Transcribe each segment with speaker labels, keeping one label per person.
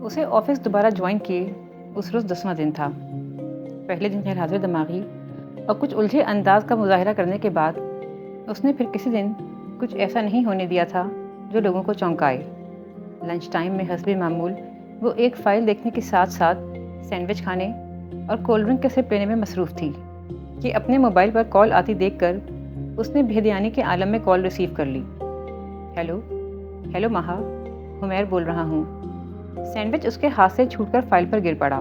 Speaker 1: اسے آفس دوبارہ جوائن کیے اس روز 10واں دن تھا۔ پہلے دن غیر حاضر دماغی اور کچھ الجھے انداز کا مظاہرہ کرنے کے بعد اس نے پھر کسی دن کچھ ایسا نہیں ہونے دیا تھا جو لوگوں کو چونکائے۔ لنچ ٹائم میں حسب معمول وہ ایک فائل دیکھنے کے ساتھ ساتھ سینڈوچ کھانے اور کولڈ ڈرنک کے سپ لینے میں مصروف تھی کہ اپنے موبائل پر کال آتی دیکھ کر اس نے بھیدیانی کے عالم میں کال ریسیو کر لی۔ ہیلو مہا، حمیر بول رہا ہوں۔ سینڈوچ اس کے ہاتھ سے چھوٹ کر فائل پر گر پڑا۔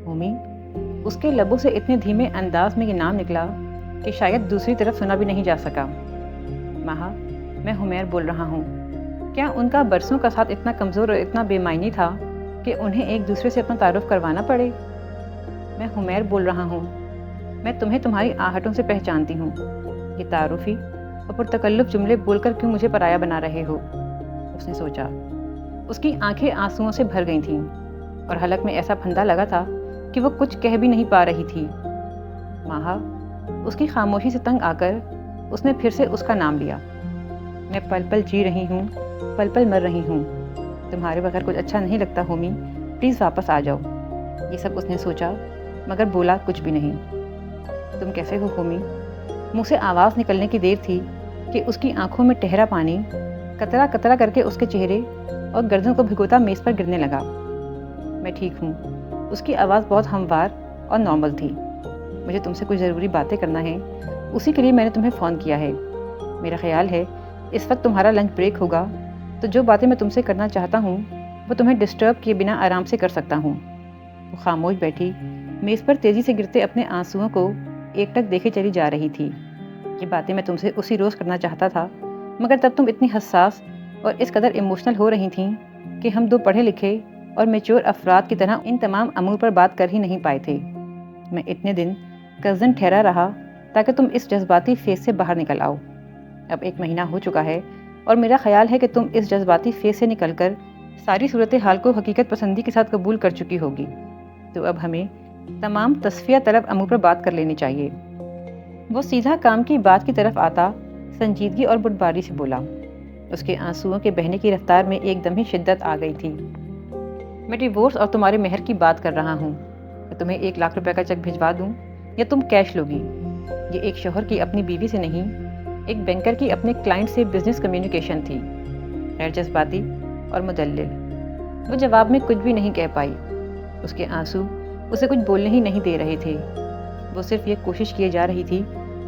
Speaker 1: ہومی، اس کے لبوں سے اتنے دھیمے انداز میں یہ نام نکلا کہ شاید دوسری طرف سنا بھی نہیں جا سکا۔ مہا، میں حمیر بول رہا ہوں۔ کیا ان کا برسوں کا ساتھ اتنا کمزور اور اتنا بے معنی تھا کہ انہیں ایک دوسرے سے اپنا تعارف کروانا پڑے؟ میں حمیر بول رہا ہوں۔ میں تمہیں تمہاری آہٹوں سے پہچانتی ہوں۔ یہ تعارفی اور پرتکلف جملے بول کر کیوں مجھے پرایا بنا رہے ہو؟ اس نے سوچا۔ اس کی آنکھیں آنسوؤں سے بھر گئی تھیں اور حلق میں ایسا پھندا لگا تھا کہ وہ کچھ کہہ بھی نہیں پا رہی تھی۔ مہا، اس کی خاموشی سے تنگ آ کر اس نے پھر سے اس کا نام لیا۔ میں پل پل جی رہی ہوں، پل پل مر رہی ہوں۔ تمہارے بغیر کچھ اچھا نہیں لگتا ہومی، پلیز واپس آ جاؤ۔ یہ سب اس نے سوچا مگر بولا کچھ بھی نہیں۔ تم کیسے ہو ہومی؟ منہ سے آواز نکلنے کی دیر تھی کہ اس کی آنکھوں میں ٹہرا پانی قطرہ قطرہ کر کے اس کے چہرے اور گردن کو بھگوتا میز پر گرنے لگا۔ میں ٹھیک ہوں۔ اس کی آواز بہت ہموار اور نارمل تھی۔ مجھے تم سے کچھ ضروری باتیں کرنا ہے، اسی کے لیے میں نے تمہیں فون کیا ہے۔ میرا خیال ہے اس وقت تمہارا لنچ بریک ہوگا تو جو باتیں میں تم سے کرنا چاہتا ہوں وہ تمہیں ڈسٹرب کیے بنا آرام سے کر سکتا ہوں۔ وہ خاموش بیٹھی میز پر تیزی سے گرتے اپنے آنسوؤں کو ایک ٹک دیکھے چلی جا رہی تھی۔ یہ باتیں میں تم سے اسی روز کرنا چاہتا تھا مگر تب تم اتنی حساس اور اس قدر ایموشنل ہو رہی تھیں کہ ہم دو پڑھے لکھے اور میچور افراد کی طرح ان تمام امور پر بات کر ہی نہیں پائے تھے۔ میں اتنے دن کزن ٹھہرا رہا تاکہ تم اس جذباتی فیز سے باہر نکل آؤ۔ اب 1 مہینہ ہو چکا ہے اور میرا خیال ہے کہ تم اس جذباتی فیز سے نکل کر ساری صورتحال کو حقیقت پسندی کے ساتھ قبول کر چکی ہوگی۔ تو اب ہمیں تمام تصفیہ طلب امور پر بات کر لینی چاہیے۔ وہ سیدھا کام کی بات کی طرف آتا سنجیدگی اور بردباری سے بولا۔ اس کے آنسوؤں کے بہنے کی رفتار میں ایک دم ہی شدت آ گئی تھی۔ میں ڈیورس اور تمہارے مہر کی بات کر رہا ہوں۔ میں تمہیں 1 لاکھ روپے کا چیک بھجوا دوں یا تم کیش لوگی؟ یہ ایک شوہر کی اپنی بیوی سے نہیں، ایک بینکر کی اپنے کلائنٹ سے بزنس کمیونیکیشن تھی، غیر جذباتی اور مدلل۔ وہ جواب میں کچھ بھی نہیں کہہ پائی۔ اس کے آنسو اسے کچھ بولنے ہی نہیں دے رہے تھے۔ وہ صرف یہ کوشش کیے جا رہی تھی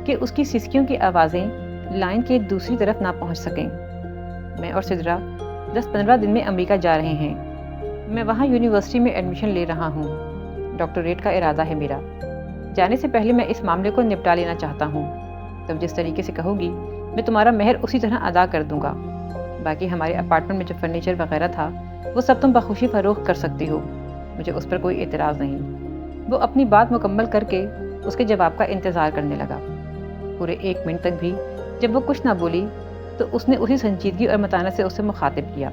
Speaker 1: کہ اس کی سسکیوں کی آوازیں لائن کے دوسری طرف نہ پہنچ سکیں۔ میں اور سدرا 10-15 دن میں امریکہ جا رہے ہیں۔ میں وہاں یونیورسٹی میں ایڈمیشن لے رہا ہوں۔ ڈاکٹریٹ کا ارادہ ہے میرا۔ جانے سے پہلے میں اس معاملے کو نپٹا لینا چاہتا ہوں۔ تم جس طریقے سے کہو گی میں تمہارا مہر اسی طرح ادا کر دوں گا۔ باقی ہمارے اپارٹمنٹ میں جو فرنیچر وغیرہ تھا وہ سب تم بخوشی فروخت کر سکتی ہو، مجھے اس پر کوئی اعتراض نہیں۔ وہ اپنی بات مکمل کر کے اس کے جواب کا انتظار کرنے لگا۔ پورے 1 منٹ تک بھی جب وہ کچھ نہ بولی تو اس نے اسی سنجیدگی اور متانت سے اسے مخاطب کیا۔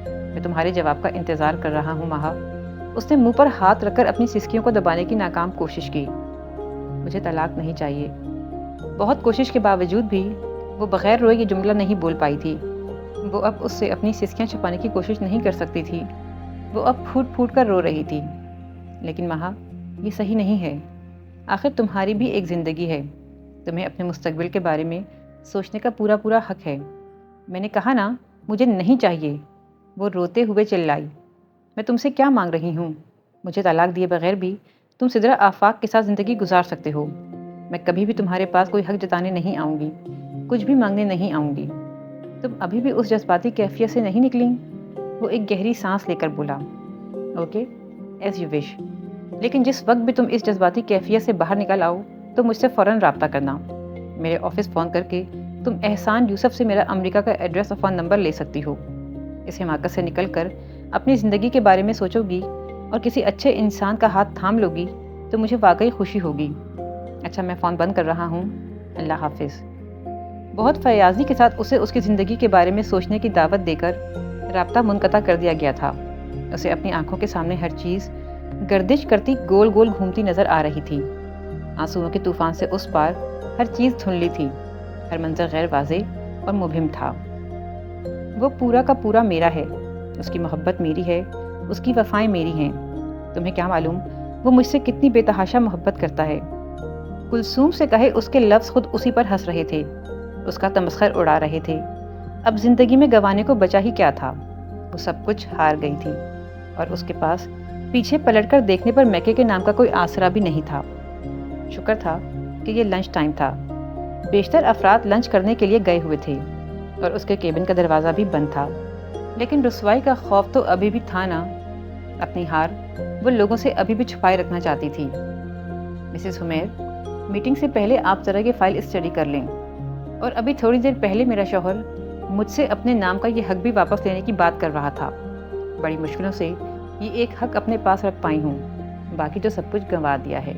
Speaker 1: میں تمہارے جواب کا انتظار کر رہا ہوں مہا۔ اس نے منہ پر ہاتھ رکھ کر اپنی سسکیوں کو دبانے کی ناکام کوشش کی۔ مجھے طلاق نہیں چاہیے۔ بہت کوشش کے باوجود بھی وہ بغیر روئے یہ جملہ نہیں بول پائی تھی۔ وہ اب اس سے اپنی سسکیاں چھپانے کی کوشش نہیں کر سکتی تھی۔ وہ اب پھوٹ پھوٹ کر رو رہی تھی۔ لیکن مہا، یہ صحیح نہیں ہے۔ آخر تمہاری بھی ایک زندگی ہے۔ تمہیں اپنے مستقبل کے بارے میں سوچنے کا پورا حق ہے۔ میں نے کہا نا مجھے نہیں چاہیے۔ وہ روتے ہوئے چلائی۔ میں تم سے کیا مانگ رہی ہوں؟ مجھے طلاق دیے بغیر بھی تم سدرا آفاق کے ساتھ زندگی گزار سکتے ہو۔ میں کبھی بھی تمہارے پاس کوئی حق جتانے نہیں آؤں گی، کچھ بھی مانگنے نہیں آؤں گی۔ تم ابھی بھی اس جذباتی کیفیت سے نہیں نکلیں؟ وہ ایک گہری سانس لے کر بولا۔ Okay, as you wish. لیکن جس وقت بھی تم اس جذباتی کیفیت سے باہر نکل آؤ تو مجھ سے فوراً رابطہ کرنا۔ میرے آفس فون کر کے تم احسان یوسف سے میرا امریکہ کا ایڈریس اور فون نمبر لے سکتی ہو۔ اس حماقت سے نکل کر اپنی زندگی کے بارے میں سوچو گی اور کسی اچھے انسان کا ہاتھ تھام لو گی تو مجھے واقعی خوشی ہوگی۔ اچھا، میں فون بند کر رہا ہوں۔ اللہ حافظ۔ بہت فیاضی کے ساتھ اسے اس کی زندگی کے بارے میں سوچنے کی دعوت دے کر رابطہ منقطع کر دیا گیا تھا۔ اسے اپنی آنکھوں کے سامنے ہر چیز گردش کرتی گول گول گھومتی نظر آ رہی تھی۔ آنسوؤں کے طوفان سے اس پار ہر چیز دھندلی تھی، ہر منظر غیر واضح اور مبہم تھا۔ وہ پورا کا پورا میرا ہے، اس کی محبت میری ہے، اس کی وفائیں میری ہیں۔ تمہیں کیا معلوم وہ مجھ سے کتنی بے تحاشا محبت کرتا ہے۔ کلثوم سے کہے اس کے لفظ خود اسی پر ہنس رہے تھے، اس کا تمسخر اڑا رہے تھے۔ اب زندگی میں گنوانے کو بچا ہی کیا تھا؟ وہ سب کچھ ہار گئی تھی، اور اس کے پاس پیچھے پلٹ کر دیکھنے پر میکے کے نام کا کوئی آسرا بھی نہیں تھا۔ شکر تھا کہ یہ لنچ ٹائم تھا۔ بیشتر افراد لنچ کرنے کے لیے گئے ہوئے تھے اور اس کے کیبن کا دروازہ بھی بند تھا، لیکن رسوائی کا خوف تو ابھی بھی تھا نا۔ اپنی ہار وہ لوگوں سے ابھی بھی چھپائے رکھنا چاہتی تھی۔ مسز حمیر، میٹنگ سے پہلے آپ ذرا یہ فائل اسٹڈی کر لیں، اور ابھی تھوڑی دیر پہلے میرا شوہر مجھ سے اپنے نام کا یہ حق بھی واپس لینے کی بات کر رہا تھا۔ بڑی مشکلوں سے یہ ایک حق اپنے پاس رکھ پائی ہوں، باقی تو سب کچھ گنوا دیا ہے۔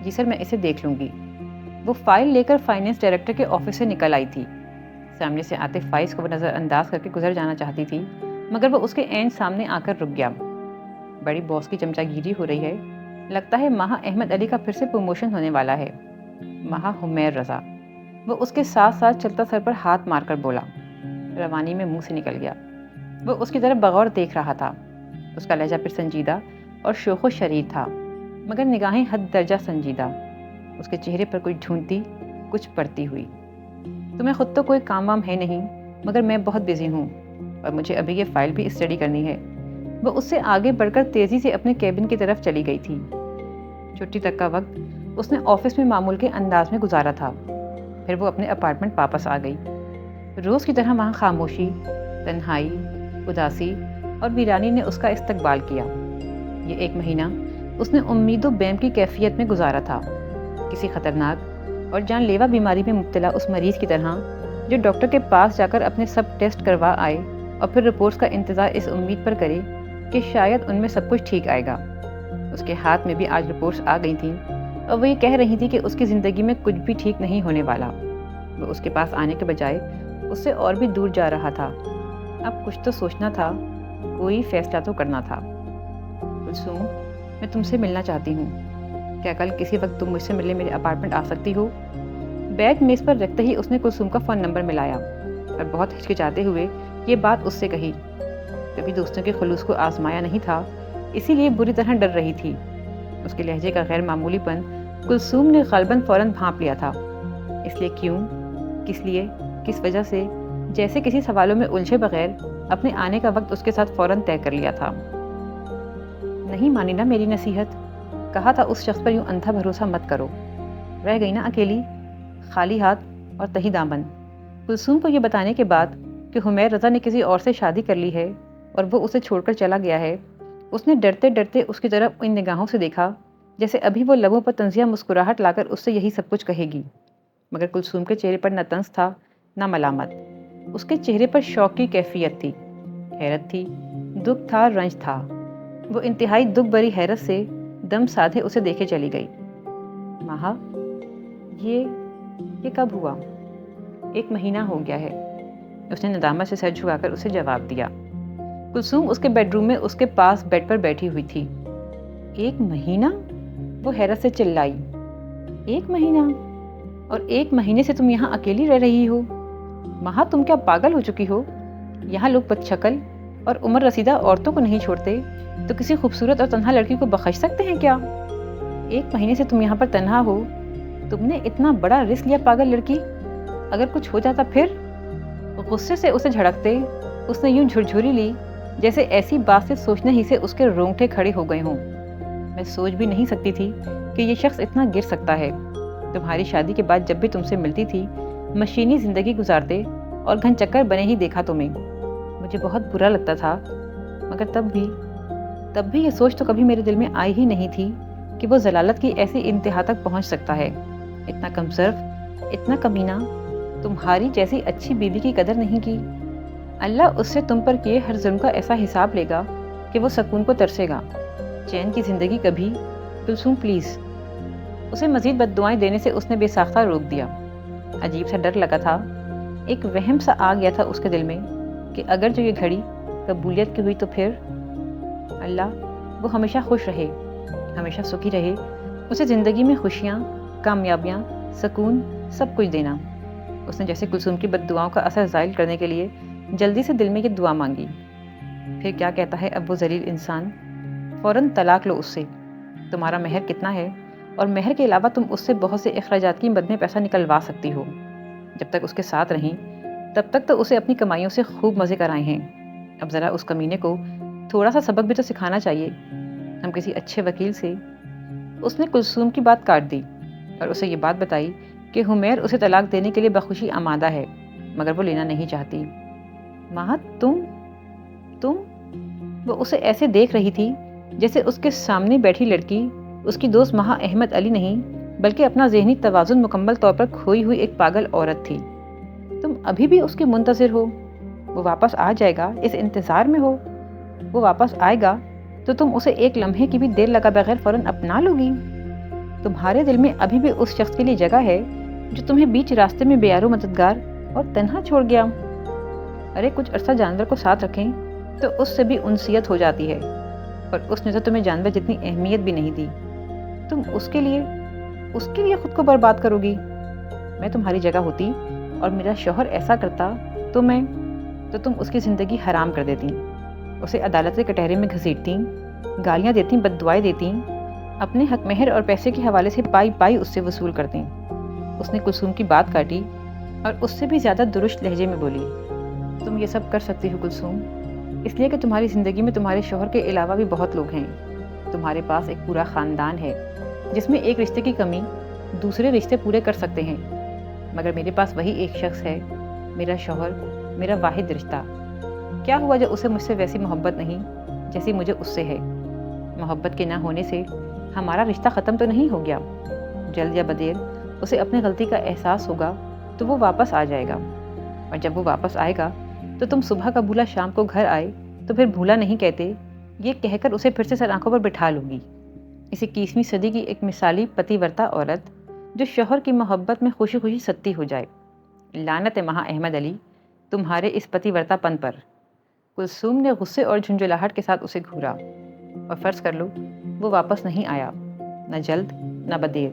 Speaker 1: جی سر، میں اسے دیکھ لوں گی۔ وہ فائل لے کر فائنینس ڈائریکٹر کے آفس سے نکل آئی تھی۔ سامنے سے آتے فائز کو وہ نظر انداز کر کے گزر جانا چاہتی تھی، مگر وہ اس کے عین سامنے آ کر رک گیا۔ بڑی باس کی چمچا گیری ہو رہی ہے، لگتا ہے ماہا احمد علی کا پھر سے پروموشن ہونے والا ہے۔ ماہا حمیر رضا، وہ اس کے ساتھ ساتھ چلتا سر پر ہاتھ مار کر بولا۔ روانی میں منہ سے نکل گیا۔ وہ اس کی طرف بغور دیکھ رہا تھا۔ اس کا لہجہ پھر سنجیدہ اور شوخ و شریر تھا، مگر نگاہیں حد درجہ سنجیدہ۔ اس کے چہرے پر کچھ ڈھونڈتی، کچھ پڑتی ہوئی۔ تمہیں خود تو کوئی کام وام ہے نہیں، مگر میں بہت بزی ہوں اور مجھے ابھی یہ فائل بھی اسٹڈی کرنی ہے۔ وہ اس سے آگے بڑھ کر تیزی سے اپنے کیبن کی طرف چلی گئی تھی۔ چھٹی تک کا وقت اس نے آفس میں معمول کے انداز میں گزارا تھا، پھر وہ اپنے اپارٹمنٹ واپس آ گئی۔ روز کی طرح وہاں خاموشی، تنہائی، اداسی اور ویرانی نے اس کا استقبال کیا۔ یہ ایک مہینہ اس نے امید و بیم کی کیفیت میں گزارا تھا، کسی خطرناک اور جان لیوا بیماری میں مبتلا اس مریض کی طرح جو ڈاکٹر کے پاس جا کر اپنے سب ٹیسٹ کروا آئے اور پھر رپورٹس کا انتظار اس امید پر کرے کہ شاید ان میں سب کچھ ٹھیک آئے گا۔ اس کے ہاتھ میں بھی آج رپورٹس آ گئی تھیں اور وہ یہ کہہ رہی تھی کہ اس کی زندگی میں کچھ بھی ٹھیک نہیں ہونے والا۔ وہ اس کے پاس آنے کے بجائے اس سے اور بھی دور جا رہا تھا۔ اب کچھ تو سوچنا تھا، کوئی فیصلہ تو کرنا تھا۔ کلثوم، میں تم سے ملنا چاہتی ہوں، کیا کل کسی وقت تم مجھ سے ملنے میرے اپارٹمنٹ آ سکتی ہو؟ بیگ میز پر رکھتے ہی اس نے کلثوم کا فون نمبر ملایا اور بہت ہچکچاتے ہوئے یہ بات اس سے کہی۔ کبھی دوستوں کے خلوص کو آزمایا نہیں تھا، اسی لیے بری طرح ڈر رہی تھی۔ اس کے لہجے کا غیر معمولی پن کلثوم نے غالباً فوراً بھانپ لیا تھا، اس لیے کیوں، کس لیے، کس وجہ سے، جیسے کسی سوالوں میں الجھے بغیر اپنے آنے کا وقت اس کے ساتھ فوراً طے کر لیا تھا۔ نہیں مانی نا میری نصیحت، کہا تھا اس شخص پر یوں اندھا بھروسہ مت کرو۔ رہ گئی نا اکیلی، خالی ہاتھ اور تہی دامن۔ کلثوم کو یہ بتانے کے بعد کہ حمیر رضا نے کسی اور سے شادی کر لی ہے اور وہ اسے چھوڑ کر چلا گیا ہے، اس نے ڈرتے ڈرتے اس کی طرف ان نگاہوں سے دیکھا جیسے ابھی وہ لبوں پر طنزیہ مسکراہٹ لا کر اس سے یہی سب کچھ کہے گی۔ مگر کلثوم کے چہرے پر نہ طنز تھا نہ ملامت، اس کے چہرے پر شوق کی کیفیت تھی، حیرت تھی، دکھ تھا، رنج تھا۔ وہ انتہائی دکھ بری حیرت سے دم سادھے اسے دیکھے چلی گئی۔ ماہا، یہ کب ہوا؟ 1 مہینہ ہو گیا ہے، اس نے ندامت سے سر جھکا کر اسے جواب دیا۔ کلثوم اس کے بیڈ روم میں اس کے پاس بیڈ پر بیٹھی ہوئی تھی۔ 1 مہینہ؟ وہ حیرت سے چلائی۔ 1 مہینہ؟ اور 1 مہینے سے تم یہاں اکیلی رہ رہی ہو؟ ماہا، تم کیا پاگل ہو چکی ہو؟ یہاں لوگ بد شکل اور عمر رسیدہ عورتوں کو نہیں چھوڑتے تو کسی خوبصورت اور تنہا لڑکی کو بخش سکتے ہیں کیا؟ 1 مہینے سے تم یہاں پر تنہا ہو، تم نے اتنا بڑا رسک لیا پاگل لڑکی، اگر کچھ ہو جاتا پھر؟ غصے سے اسے جھڑکتے اس نے یوں جھرجھوری لی جیسے ایسی بات سے سوچنے ہی سے اس کے رونگٹے کھڑے ہو گئے ہوں۔ میں سوچ بھی نہیں سکتی تھی کہ یہ شخص اتنا گر سکتا ہے۔ تمہاری شادی کے بعد جب بھی تم سے ملتی تھی مشینی زندگی گزارتے اور گھن چکر بنے ہی دیکھا تمہیں، مجھے بہت برا لگتا تھا، مگر تب بھی یہ سوچ تو کبھی میرے دل میں آئی ہی نہیں تھی کہ وہ ضلالت کی ایسی انتہا تک پہنچ سکتا ہے۔ اتنا کمصرف، اتنا کمینہ، تمہاری جیسی اچھی بیوی کی قدر نہیں کی۔ اللہ اس سے تم پر کیے ہر ظلم کا ایسا حساب لے گا کہ وہ سکون کو ترسے گا، چین کی زندگی کبھی۔ کلثوم پلیز۔ اسے مزید بد دعائیں دینے سے اس نے بے ساختہ روک دیا۔ عجیب سا ڈر لگا تھا، ایک وہم سا آ گیا تھا اس کے دل میں کہ اگر جو یہ گھڑی قبولیت کی ہوئی تو پھر اللہ وہ ہمیشہ خوش رہے، ہمیشہ سکھی رہے، اسے زندگی میں خوشیاں، کامیابیاں، سکون، سب کچھ دینا۔ اس نے جیسے کلثوم کی بد دعاؤں کا اثر زائل کرنے کے لیے جلدی سے دل میں یہ دعا مانگی۔ پھر کیا کہتا ہے اب وہ ذلیل انسان؟ فوراً طلاق لو اس سے، تمہارا مہر کتنا ہے اور مہر کے علاوہ تم اس سے بہت سے اخراجات کی مد میں پیسہ نکلوا سکتی ہو۔ جب تک اس کے ساتھ رہیں تب تک تو اسے اپنی کمائیوں سے خوب مزے کرائے ہیں، اب ذرا اس کمینے کو تھوڑا سا سبق بھی تو سکھانا چاہیے، ہم کسی اچھے وکیل سے۔ اس نے کلثوم کی بات کاٹ دی اور اسے یہ بات بتائی کہ حمیر اسے طلاق دینے کے لیے بخوشی آمادہ ہے، مگر وہ لینا نہیں چاہتی۔ مہا تم وہ اسے ایسے دیکھ رہی تھی جیسے اس کے سامنے بیٹھی لڑکی اس کی دوست مہا احمد علی نہیں بلکہ اپنا ذہنی توازن مکمل طور پر کھوئی ہوئی ایک پاگل عورت تھی۔ تم ابھی بھی اس کے منتظر ہو؟ وہ واپس آ جائے گا اس انتظار میں ہو؟ وہ واپس آئے گا تو تم اسے ایک لمحے کی بھی دیر لگا بغیر فوراً اپنا لو گی؟ تمہارے دل میں ابھی بھی اس شخص کے لیے جگہ ہے جو تمہیں بیچ راستے میں بے یار و مددگار اور تنہا چھوڑ گیا؟ ارے کچھ عرصہ جانور کو ساتھ رکھیں تو اس سے بھی انسیت ہو جاتی ہے، اور اس نے تو تمہیں جانور جتنی اہمیت بھی نہیں دی، تم اس کے لیے خود کو برباد کرو گی۔ میں تمہاری جگہ ہوتی اور میرا شوہر ایسا کرتا تو تم اس کی زندگی حرام کر دیتی، اسے عدالت کے کٹہرے میں گھسیٹتی، گالیاں دیتی، بد دعائیں دیتی، اپنے حق مہر اور پیسے کے حوالے سے پائی اس سے وصول کرتی۔ اس نے کلثوم کی بات کاٹی اور اس سے بھی زیادہ درشت لہجے میں بولی، تم یہ سب کر سکتی ہو کلثوم، اس لیے کہ تمہاری زندگی میں تمہارے شوہر کے علاوہ بھی بہت لوگ ہیں، تمہارے پاس ایک پورا خاندان ہے جس میں ایک رشتے کی کمی دوسرے رشتے پورے کر سکتے ہیں، مگر میرے پاس وہی ایک شخص ہے، میرا شوہر، میرا واحد رشتہ۔ کیا ہوا جو اسے مجھ سے ویسی محبت نہیں جیسی مجھے اس سے ہے؟ محبت کے نہ ہونے سے ہمارا رشتہ ختم تو نہیں ہو گیا، جلد یا بدیر اسے اپنی غلطی کا احساس ہوگا تو وہ واپس آ جائے گا، اور جب وہ واپس آئے گا تو تم صبح کا بھولا شام کو گھر آئے تو پھر بھولا نہیں کہتے، یہ کہہ کر اسے پھر سے سر آنکھوں پر بٹھا لوں گی۔ اس 21ویں صدی کی ایک مثالی پتی ورتا عورت جو شوہر کی محبت میں خوشی خوشی ستی ہو جائے۔ لعنت ہے مہا احمد علی تمہارے اس پتی ورتا پن پر۔ کلثوم نے غصے اور جھنجھلاہٹ کے ساتھ اسے گھورا، اور فرض کر لو وہ واپس نہیں آیا، نہ جلد نہ بدیر،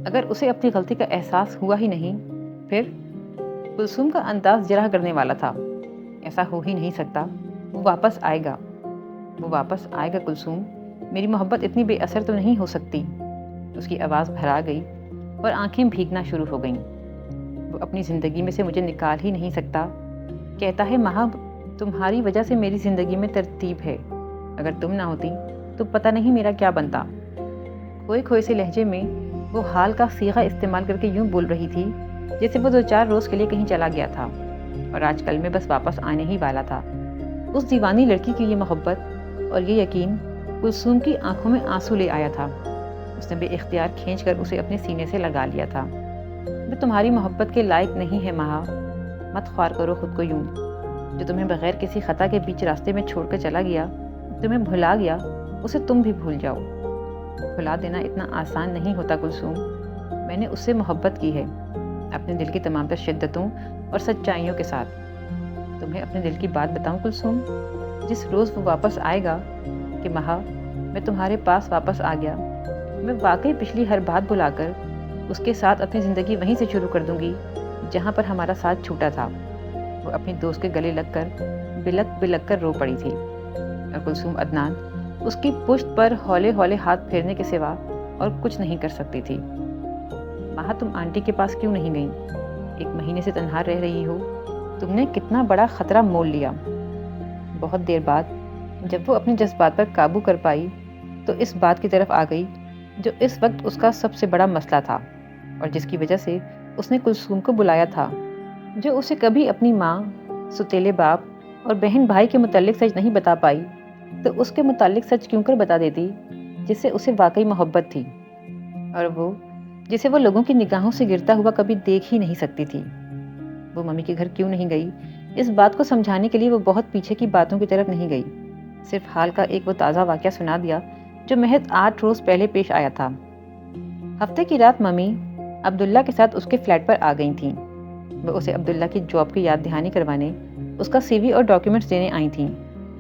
Speaker 1: اگر اسے اپنی غلطی کا احساس ہوا ہی نہیں، پھر کلثوم کا انداز جرح کرنے والا تھا۔ ایسا ہو ہی نہیں سکتا، وہ واپس آئے گا، وہ واپس آئے گا کلثوم، میری محبت اتنی بے اثر تو نہیں ہو سکتی۔ اس کی آواز بھرا گئی اور آنکھیں بھیگنا شروع ہو گئیں۔ وہ اپنی زندگی میں سے مجھے نکال ہی نہیں سکتا، کہتا ہے مہا تمہاری وجہ سے میری زندگی میں ترتیب ہے، اگر تم نہ ہوتی تو پتہ نہیں میرا کیا بنتا۔ کھوئے سے لہجے میں وہ حال کا صیغہ استعمال کر کے یوں بول رہی تھی جیسے وہ 2-4 روز کے لیے کہیں چلا گیا تھا اور آج کل میں بس واپس آنے ہی والا تھا۔ اس دیوانی لڑکی کی یہ محبت اور یہ یقین کلثوم کی آنکھوں میں آنسو لے آیا تھا۔ اس نے بے اختیار کھینچ کر اسے اپنے سینے سے لگا لیا تھا۔ وہ تمہاری محبت کے لائق نہیں ہے مہا، مت خوار کرو خود کو یوں۔ جو تمہیں بغیر کسی خطا کے بیچ راستے میں چھوڑ کر چلا گیا، تمہیں بھلا گیا، اسے تم بھی بھول جاؤ۔ بھلا دینا اتنا آسان نہیں ہوتا کلثوم، میں نے اس سے محبت کی ہے، اپنے دل کی تمام تر شدتوں اور سچائیوں کے ساتھ۔ تمہیں اپنے دل کی بات بتاؤں کلثوم، جس روز وہ واپس آئے گا کہ مہا میں تمہارے پاس واپس آ گیا، میں واقعی پچھلی ہر بات بھلا کر اس کے ساتھ اپنی زندگی وہیں سے شروع کر دوں گی جہاں پر ہمارا ساتھ چھوٹا تھا۔ وہ اپنی دوست کے گلے لگ کر بلک کر رو پڑی تھی، اور کلثوم عدنان اس کی پشت پر ہولے ہولے ہاتھ پھیرنے کے سوا اور کچھ نہیں کر سکتی تھی۔ مہا تم آنٹی کے پاس کیوں نہیں گئیں؟ 1 مہینے سے تنہا رہ رہی ہو، تم نے کتنا بڑا خطرہ مول لیا۔ بہت دیر بعد جب وہ اپنے جذبات پر قابو کر پائی تو اس بات کی طرف آ گئی جو اس وقت اس کا سب سے بڑا مسئلہ تھا، اور جس کی وجہ سے اس نے کلثوم کو بلایا تھا، جو اسے کبھی اپنی ماں، ستیلے باپ اور بہن بھائی کے متعلق سچ نہیں بتا پائی، تو اس کے متعلق سچ کیوں کر بتا دیتی جس سے اسے واقعی محبت تھی، اور وہ جسے وہ لوگوں کی نگاہوں سے گرتا ہوا کبھی دیکھ ہی نہیں سکتی تھی۔ وہ ممی کے گھر کیوں نہیں گئی، اس بات کو سمجھانے کے لیے وہ بہت پیچھے کی باتوں کی طرف نہیں گئی، صرف حال کا ایک وہ تازہ واقعہ سنا دیا جو محض 8 روز پہلے پیش آیا تھا۔ ہفتے کی رات ممی عبداللہ کے ساتھ اس کے فلیٹ پر آ گئی تھیں۔ وہ اسے عبداللہ کی جاب کی یاد دہانی کروانے، اس کا CV اور ڈاکیومنٹس دینے آئی تھیں،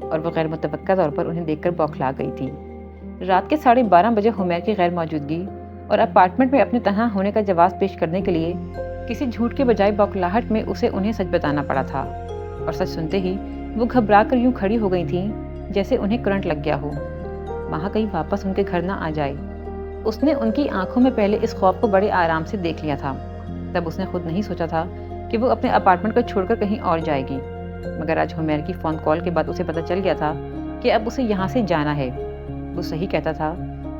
Speaker 1: اور وہ غیر متوقع طور پر انہیں دیکھ کر بوکھلا گئی تھی۔ رات کے 12:30 بجے حمیر کی غیر موجودگی اور اپارٹمنٹ میں اپنے تنہا ہونے کا جواز پیش کرنے کے لیے کسی جھوٹ کے بجائے بوکھلاہٹ میں اسے انہیں سچ بتانا پڑا تھا، اور سچ سنتے ہی وہ گھبرا کر یوں کھڑی ہو گئی تھیں جیسے انہیں کرنٹ لگ گیا ہو، وہاں کہیں واپس ان کے گھر نہ آ جائے۔ اس نے ان کی آنکھوں میں پہلے اس خوف کو بڑے آرام سے دیکھ لیا تھا۔ تب اس نے خود نہیں سوچا تھا کہ وہ اپنے اپارٹمنٹ کو چھوڑ کر کہیں اور جائے گی، مگر آج حمیر کی فون کال کے بعد اسے پتہ چل گیا تھا کہ اب اسے یہاں سے جانا ہے۔ وہ صحیح کہتا تھا،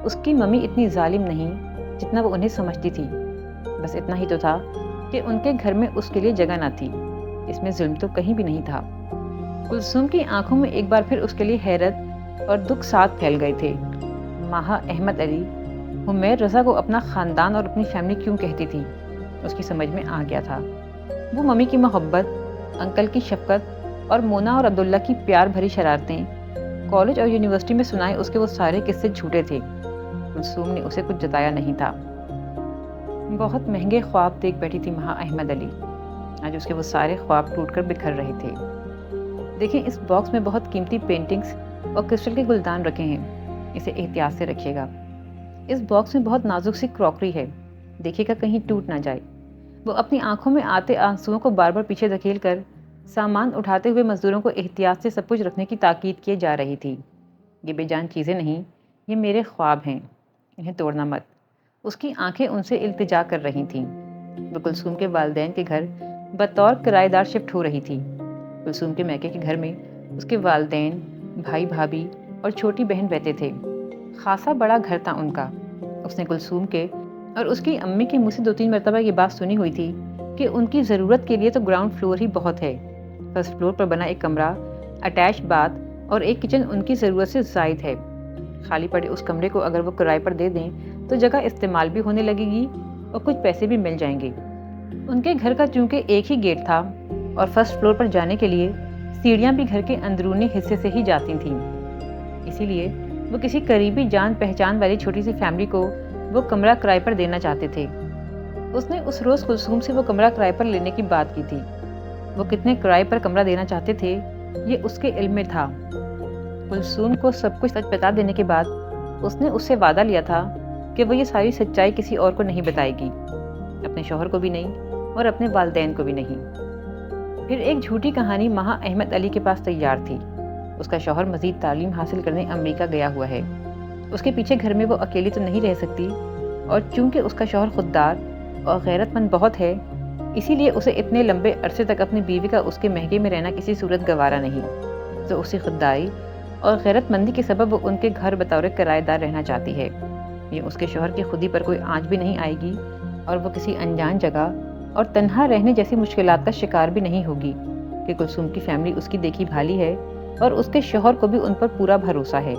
Speaker 1: اس کی ممی اتنی ظالم نہیں جتنا وہ انہیں سمجھتی تھی۔ بس اتنا ہی تو تھا کہ ان کے گھر میں اس کے لیے جگہ نہ تھی، اس میں ظلم تو کہیں بھی نہیں تھا۔ کلثوم کی آنکھوں میں ایک بار پھر اس کے لیے حیرت اور دکھ ساتھ پھیل گئے تھے۔ ماہا احمد علی حمیر رضا کو اپنا خاندان اور اپنی فیملی کیوں کہتی تھی، اس کی سمجھ میں آ گیا تھا۔ وہ ممی کی محبت، انکل کی شفقت اور مونا اور عبداللہ کی پیار بھری شرارتیں، کالج اور یونیورسٹی میں سنائے اس کے وہ سارے قصے جھوٹے تھے۔ کلثوم نے اسے کچھ جتایا نہیں تھا۔ بہت مہنگے خواب دیکھ بیٹھی تھی ماہا احمد علی، آج اس کے وہ سارے خواب ٹوٹ کر بکھر رہے تھے۔ دیکھیں، اس باکس میں بہت قیمتی پینٹنگز اور کرسٹل کے گلدان رکھے ہیں، اسے احتیاط سے رکھیے گا۔ اس باکس میں بہت نازک سی کراکری ہے، دیکھیے گا کہیں ٹوٹ نہ جائے۔ وہ اپنی آنکھوں میں آتے آنسوؤں کو بار بار پیچھے دھکیل کر سامان اٹھاتے ہوئے مزدوروں کو احتیاط سے سب کچھ رکھنے کی تاکید کیے جا رہی تھی۔ یہ بے جان چیزیں نہیں، یہ میرے خواب ہیں، انہیں توڑنا مت۔ اس کی آنکھیں ان سے التجا کر رہی تھیں۔ وہ کلثوم کے والدین کے گھر بطور کرایہ دار شفٹ ہو رہی تھی۔ کلثوم کے میکے کے گھر میں اس کے والدین، بھائی بھابھی اور چھوٹی بہن رہتے تھے۔ خاصا بڑا گھر تھا ان کا۔ اس نے کلثوم کے اور اس کی امی کے منہ سے 2-3 مرتبہ یہ بات سنی ہوئی تھی کہ ان کی ضرورت کے لیے تو گراؤنڈ فلور ہی بہت ہے۔ فرسٹ فلور پر بنا ایک کمرہ، اٹیچ باتھ اور ایک کچن ان کی ضرورت سے زائد ہے۔ خالی پڑے اس کمرے کو اگر وہ کرائے پر دے دیں تو جگہ استعمال بھی ہونے لگے گی اور کچھ پیسے بھی مل جائیں گے۔ ان کے گھر کا چونکہ ایک ہی گیٹ تھا اور فرسٹ فلور پر جانے کے لیے سیڑھیاں بھی گھر کے اندرونی حصے سے ہی جاتی تھیں، اسی لیے وہ کسی قریبی جان پہچان والی چھوٹی سی فیملی کو وہ کمرہ کرائے پر دینا چاہتے تھے۔ اس نے اس روز کلثوم سے وہ کمرہ کرائے پر لینے کی بات کی تھی۔ وہ کتنے کرائے پر کمرہ دینا چاہتے تھے یہ اس کے علم میں تھا۔ کلثوم کو سب کچھ سچ بتا دینے کے بعد اس نے اس سے وعدہ لیا تھا کہ وہ یہ ساری سچائی کسی اور کو نہیں بتائے گی، اپنے شوہر کو بھی نہیں اور اپنے والدین کو بھی نہیں۔ پھر ایک جھوٹی کہانی ماہا احمد علی کے پاس تیار تھی۔ اس کا شوہر مزید تعلیم حاصل کرنے امریکہ گیا ہوا ہے، اس کے پیچھے گھر میں وہ اکیلی تو نہیں رہ سکتی، اور چونکہ اس کا شوہر خوددار اور غیرت مند بہت ہے، اسی لیے اسے اتنے لمبے عرصے تک اپنی بیوی کا اس کے مہکے میں رہنا کسی صورت گوارا نہیں۔ تو اسی خودداری اور غیرت مندی کے سبب وہ ان کے گھر بطور کرایہ دار رہنا چاہتی ہے۔ یہ اس کے شوہر کی خودی پر کوئی آنچ بھی نہیں آئے گی اور وہ کسی انجان جگہ اور تنہا رہنے جیسی مشکلات کا شکار بھی نہیں ہوگی کہ کلثوم کی فیملی اس کی دیکھی بھالی ہے اور اس کے شوہر کو بھی ان پر پورا بھروسہ ہے۔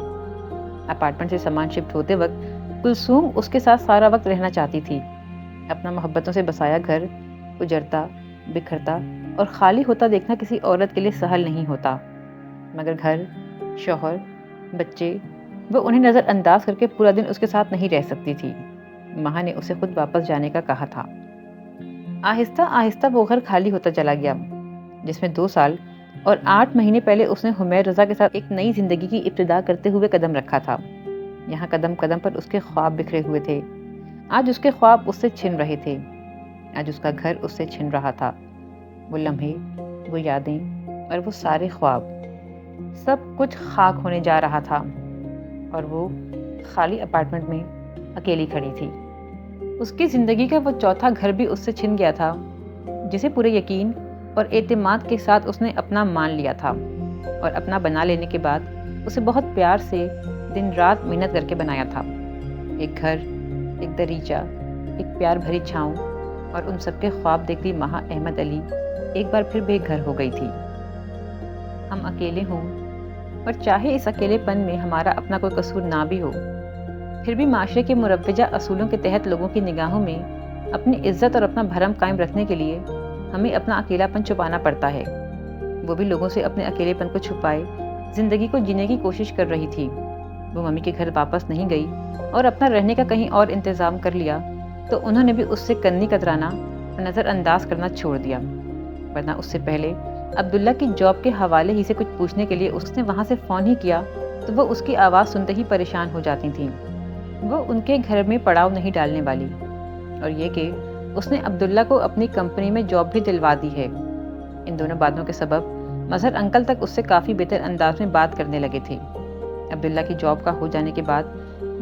Speaker 1: اپارٹمنٹ سے سامان شفٹ ہوتے وقت کلثوم اس کے ساتھ سارا وقت رہنا چاہتی تھی۔ اپنا محبتوں سے بسایا گھر اجڑتا، بکھرتا اور خالی ہوتا دیکھنا کسی عورت کے لیے سہل نہیں ہوتا، مگر گھر، شوہر، بچے، وہ انہیں نظر انداز کر کے پورا دن اس کے ساتھ نہیں رہ سکتی تھی۔ ماہا نے اسے خود واپس جانے کا کہا تھا۔ آہستہ آہستہ وہ گھر خالی ہوتا چلا گیا، جس میں 2 سال اور 8 مہینے پہلے اس نے حمیر رضا کے ساتھ ایک نئی زندگی کی ابتدا کرتے ہوئے قدم رکھا تھا۔ یہاں قدم قدم پر اس کے خواب بکھرے ہوئے تھے۔ آج اس کے خواب اس سے چھن رہے تھے، آج اس کا گھر اس سے چھن رہا تھا۔ وہ لمحے، وہ یادیں اور وہ سارے خواب، سب کچھ خاک ہونے جا رہا تھا، اور وہ خالی اپارٹمنٹ میں اکیلی کھڑی تھی۔ اس کی زندگی کا وہ چوتھا گھر بھی اس سے چھن گیا تھا، جسے پورے یقین اور اعتماد کے ساتھ اس نے اپنا مان لیا تھا، اور اپنا بنا لینے کے بعد اسے بہت پیار سے دن رات محنت کر کے بنایا تھا۔ ایک گھر، ایک دریچہ، ایک پیار بھری چھاؤں، اور ان سب کے خواب دیکھتی ماہا احمد علی ایک بار پھر بے گھر ہو گئی تھی۔ ہم اکیلے ہوں اور چاہے اس اکیلے پن میں ہمارا اپنا کوئی قصور نہ بھی ہو، پھر بھی معاشرے کے مروجہ اصولوں کے تحت لوگوں کی نگاہوں میں اپنی عزت اور اپنا بھرم قائم رکھنے کے لیے ہمیں اپنا اکیلا پن چھپانا پڑتا ہے۔ وہ بھی لوگوں سے اپنے اکیلے پن کو چھپائے زندگی کو جینے کی کوشش کر رہی تھی۔ وہ ممی کے گھر واپس نہیں گئی اور اپنا رہنے کا کہیں اور انتظام کر لیا تو انہوں نے بھی اس سے کنی کترانا اور نظر انداز کرنا چھوڑ دیا، ورنہ اس سے پہلے عبداللہ کی جاب کے حوالے ہی سے کچھ پوچھنے کے لیے اس نے وہاں سے فون ہی کیا تو وہ اس کی آواز سنتے ہی پریشان ہو جاتی تھیں۔ وہ ان کے گھر میں پڑاؤ نہیں ڈالنے والی، اور یہ کہ اس نے عبداللہ کو اپنی کمپنی میں جاب بھی دلوا دی ہے۔ ان دونوں باتوں کے سبب مظہر انکل تک اس سے کافی بہتر انداز میں بات کرنے لگے تھے۔ عبداللہ کی جاب کا ہو جانے کے بعد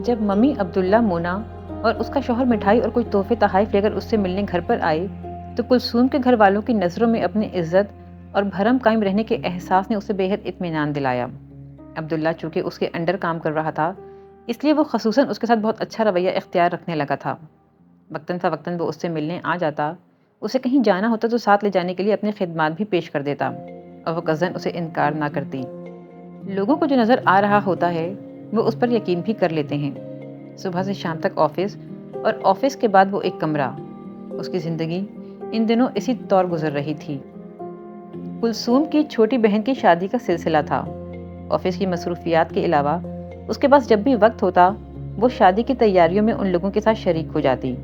Speaker 1: جب ممی عبداللہ، مونا اور اس کا شوہر مٹھائی اور کچھ تحفے تحائف لے کر اس سے ملنے گھر پر آئے تو کلثوم کے گھر والوں کی نظروں میں اپنی عزت اور بھرم قائم رہنے کے احساس نے اسے بے حد اطمینان دلایا۔ عبداللہ چونکہ اس کے انڈر کام کر رہا تھا، اس لیے وہ خصوصاً اس کے ساتھ بہت اچھا رویہ اختیار رکھنے لگا تھا۔ وقتاً فوقتاً وہ اس سے ملنے آ جاتا، اسے کہیں جانا ہوتا تو ساتھ لے جانے کے لیے اپنی خدمات بھی پیش کر دیتا اور وہ کزن اسے انکار نہ کرتی۔ لوگوں کو جو نظر آ رہا ہوتا ہے وہ اس پر یقین بھی کر لیتے ہیں۔ صبح سے شام تک آفس اور آفس کے بعد وہ ایک کمرہ، اس کی زندگی ان دنوں اسی طور گزر رہی تھی۔ کلثوم کی چھوٹی بہن کی شادی کا سلسلہ تھا۔ آفس کی مصروفیات کے علاوہ اس کے پاس جب بھی وقت ہوتا وہ شادی کی تیاریوں میں ان لوگوں کے ساتھ شریک ہو جاتی۔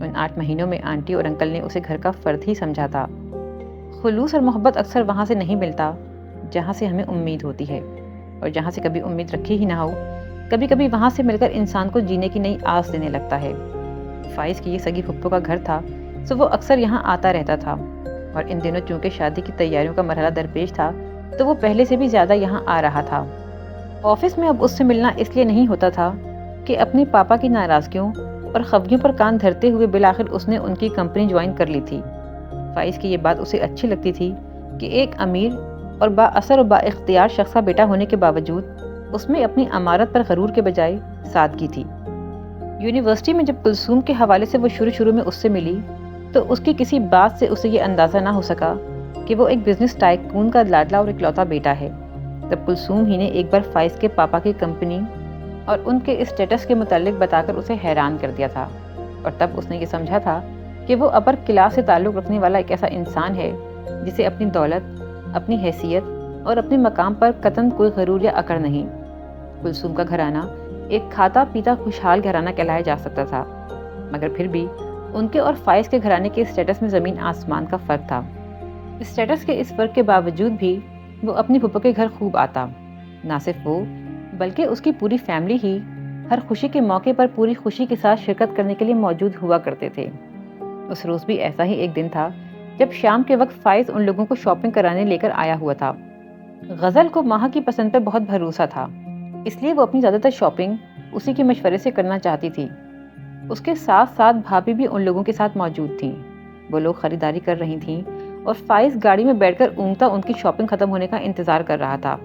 Speaker 1: ان 8 مہینوں میں آنٹی اور انکل نے اسے گھر کا فرد ہی سمجھا تھا۔ خلوص اور محبت اکثر وہاں سے نہیں ملتا جہاں سے ہمیں امید ہوتی ہے، اور جہاں سے کبھی امید رکھی ہی نہ ہو، کبھی کبھی وہاں سے مل کر انسان کو جینے کی نئی آس دینے لگتا ہے۔ فائز کی یہ سگی پھپھو کا گھر تھا تو وہ اکثر یہاں آتا رہتا تھا، اور ان دنوں چونکہ شادی کی تیاریوں کا مرحلہ درپیش تھا تو وہ پہلے سے بھی زیادہ یہاں آ رہا تھا۔ آفس میں اب اس سے ملنا اس لیے نہیں ہوتا تھا کہ اپنے پاپا کی ناراضگیوں اور خفگیوں پر کان دھرتے ہوئے بالآخر اس نے ان کی کمپنی جوائن کر لی تھی۔ فائز کی یہ بات اسے اچھی لگتی تھی کہ ایک امیر اور با اثر و با اختیار شخص کا بیٹا ہونے کے باوجود اس میں اپنی امارت پر غرور کے بجائے سادگی تھی۔ یونیورسٹی میں جب کلثوم کے حوالے سے وہ شروع میں اس سے ملی تو اس کی کسی بات سے اسے یہ اندازہ نہ ہو سکا کہ وہ ایک بزنس ٹائکون کا لاڈلا اور اکلوتا بیٹا ہے۔ تب کلثوم ہی نے ایک بار فائز کے پاپا کی کمپنی اور ان کے اسٹیٹس کے متعلق بتا کر اسے حیران کر دیا تھا، اور تب اس نے یہ سمجھا تھا کہ وہ اپر کلاس سے تعلق رکھنے والا ایک ایسا انسان ہے جسے اپنی دولت، اپنی حیثیت اور اپنے مقام پر قطعاً کوئی غرور یا اکڑ نہیں۔ کلثوم کا گھرانہ ایک کھاتا پیتا خوشحال گھرانہ کہلایا جا سکتا تھا، مگر پھر بھی ان کے اور فائز کے گھرانے کے اسٹیٹس میں زمین آسمان کا فرق تھا۔ اسٹیٹس کے اس فرق کے باوجود بھی وہ اپنی پھپھو کے گھر خوب آتا۔ نہ صرف وہ بلکہ اس کی پوری فیملی ہی ہر خوشی کے موقع پر پوری خوشی کے ساتھ شرکت کرنے کے لیے موجود ہوا کرتے تھے۔ اس روز بھی ایسا ہی ایک دن تھا جب شام کے وقت فائز ان لوگوں کو شاپنگ کرانے لے کر آیا ہوا تھا۔ غزل کو ماہا کی پسند پر بہت بھروسہ تھا، اس لیے وہ اپنی زیادہ تر شاپنگ اسی کے مشورے سے کرنا چاہتی تھی۔ اس کے ساتھ ساتھ بھابھی بھی ان لوگوں کے ساتھ موجود تھیں۔ وہ لوگ خریداری کر رہی تھیں اور فائز گاڑی میں بیٹھ کر اونگتا ان کی شاپنگ ختم ہونے کا انتظار کر رہا تھا۔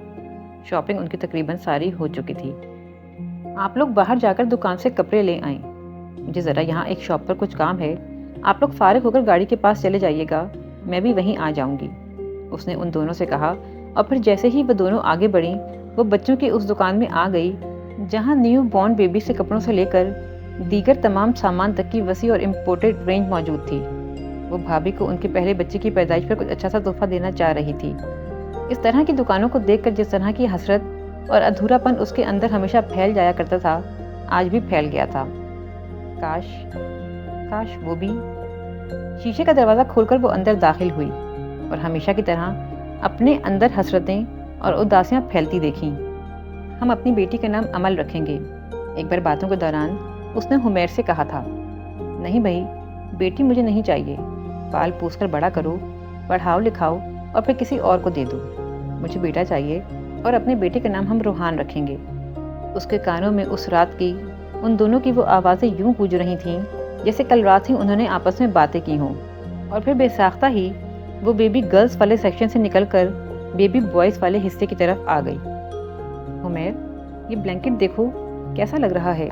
Speaker 1: شاپنگ ان کی تقریباً ساری ہو چکی تھی۔ آپ لوگ باہر جا کر دکان سے کپڑے لے آئیں، مجھے ذرا یہاں ایک شاپ پر کچھ کام ہے، آپ لوگ فارغ ہو کر گاڑی کے پاس چلے جائیے گا، میں بھی وہیں آ جاؤں گی، اس نے ان دونوں سے کہا۔ اور پھر جیسے ہی وہ دونوں آگے بڑھیں وہ بچوں کی اس دکان میں آ گئی جہاں نیو بورن بیبی سے کپڑوں سے لے کر دیگر تمام سامان تک کی وسیع اور امپورٹڈ رینج موجود تھی۔ وہ بھابھی کو ان کے پہلے بچے کی پیدائش پر کچھ اچھا سا تحفہ دینا چاہ رہی تھی۔ اس طرح کی دکانوں کو دیکھ کر جس طرح کی حسرت اور ادھورا پن اس کے اندر ہمیشہ پھیل جایا کرتا تھا، آج بھی پھیل گیا تھا۔ کاش وہ بھی۔ شیشے کا دروازہ کھول کر وہ اندر داخل ہوئی اور ہمیشہ کی طرح اپنے اندر حسرتیں اور اداسیاں پھیلتی دیکھیں۔ ہم اپنی بیٹی کا نام امل رکھیں گے، ایک بار باتوں کے دوران اس نے حمیر سے کہا تھا۔ نہیں بھائی، بیٹی مجھے نہیں چاہیے، پال پوس کر بڑا کرو، پڑھاؤ لکھاؤ اور پھر کسی اور کو دے دو، مجھے بیٹا چاہیے اور اپنے بیٹے کا نام ہم روحان رکھیں گے۔ اس کے کانوں میں اس رات کی ان دونوں کی وہ آوازیں یوں گونج رہی تھیں جیسے کل رات ہی انہوں نے آپس میں باتیں کی ہوں، اور پھر بے ساختہ ہی وہ بیبی گرلز والے سیکشن سے نکل کر بیبی بوائز والے حصے کی طرف آ گئی۔ حمیر، یہ بلینکٹ دیکھو کیسا لگ رہا ہے۔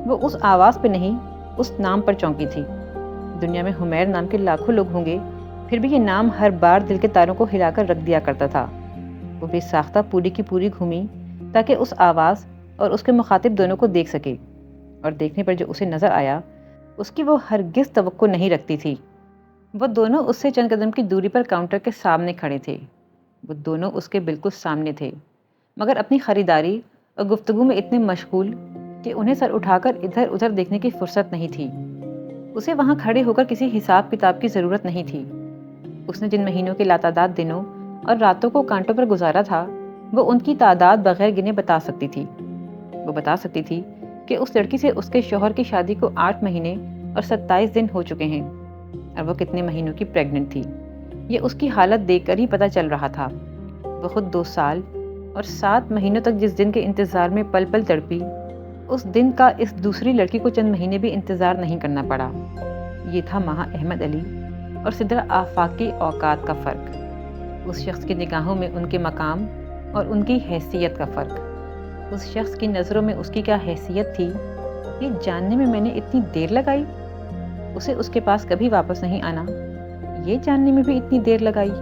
Speaker 1: وہ اس آواز پہ نہیں، اس نام پر چونکی تھی۔ دنیا میں حمیر نام کے لاکھوں لوگ ہوں گے، پھر بھی یہ نام ہر بار دل کے تاروں کو ہلا کر رکھ دیا کرتا تھا۔ وہ بے ساختہ پوری کی پوری گھومی تاکہ اس آواز اور اس کے مخاطب دونوں کو دیکھ سکے، اور دیکھنے پر جو اسے نظر آیا اس کی وہ ہرگز توقع نہیں رکھتی تھی۔ وہ دونوں اس سے چند قدم کی دوری پر کاؤنٹر کے سامنے کھڑے تھے۔ وہ دونوں اس کے بالکل سامنے تھے، مگر اپنی خریداری اور گفتگو میں اتنے مشغول کہ انہیں سر اٹھا کر ادھر ادھر دیکھنے کی فرصت نہیں تھی۔ اسے وہاں کھڑے ہو کر کسی حساب کتاب کی ضرورت نہیں تھی۔ اس نے جن مہینوں کے لاتعداد دنوں اور راتوں کو کانٹوں پر گزارا تھا وہ ان کی تعداد بغیر گنے بتا سکتی تھی۔ وہ بتا سکتی تھی کہ اس لڑکی سے اس کے شوہر کی شادی کو 8 مہینے اور 27 دن ہو چکے ہیں، اور وہ کتنے مہینوں کی پریگننٹ تھی۔ یہ اس کی حالت دیکھ کر ہی پتہ چل رہا تھا۔ وہ خود 2 سال اور 7 مہینوں تک جس دن کے انتظار میں پل پل تڑپی، اس دن کا اس دوسری لڑکی کو چند مہینے بھی انتظار نہیں کرنا پڑا۔ یہ تھا مہا احمد علی اور سدرا آفاق کی اوقات کا فرق، اس شخص کی نگاہوں میں ان کے مقام اور ان کی حیثیت کا فرق، اس شخص کی نظروں میں اس کی کیا حیثیت تھی، یہ جاننے میں نے اتنی دیر لگائی، اسے اس کے پاس کبھی واپس نہیں آنا، یہ جاننے میں بھی اتنی دیر لگائی،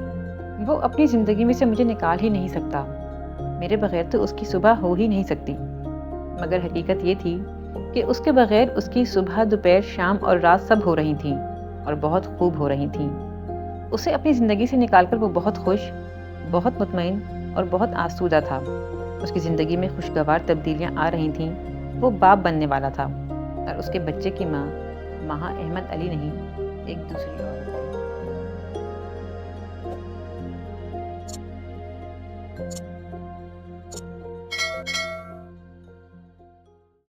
Speaker 1: وہ اپنی زندگی میں سے مجھے نکال ہی نہیں سکتا، میرے بغیر تو اس کی صبح ہو ہی نہیں سکتی۔ مگر حقیقت یہ تھی کہ اس کے بغیر اس کی صبح، دوپہر، شام اور رات سب ہو رہی تھیں اور بہت خوب ہو رہی تھیں۔ اسے اپنی زندگی سے نکال کر وہ بہت خوش، بہت مطمئن اور بہت آسودہ تھا۔ اس کی زندگی میں خوشگوار تبدیلیاں آ رہی تھیں، وہ باپ بننے والا تھا اور اس کے بچے کی ماں مہا احمد علی نہیں، ایک دوسری عورت تھی۔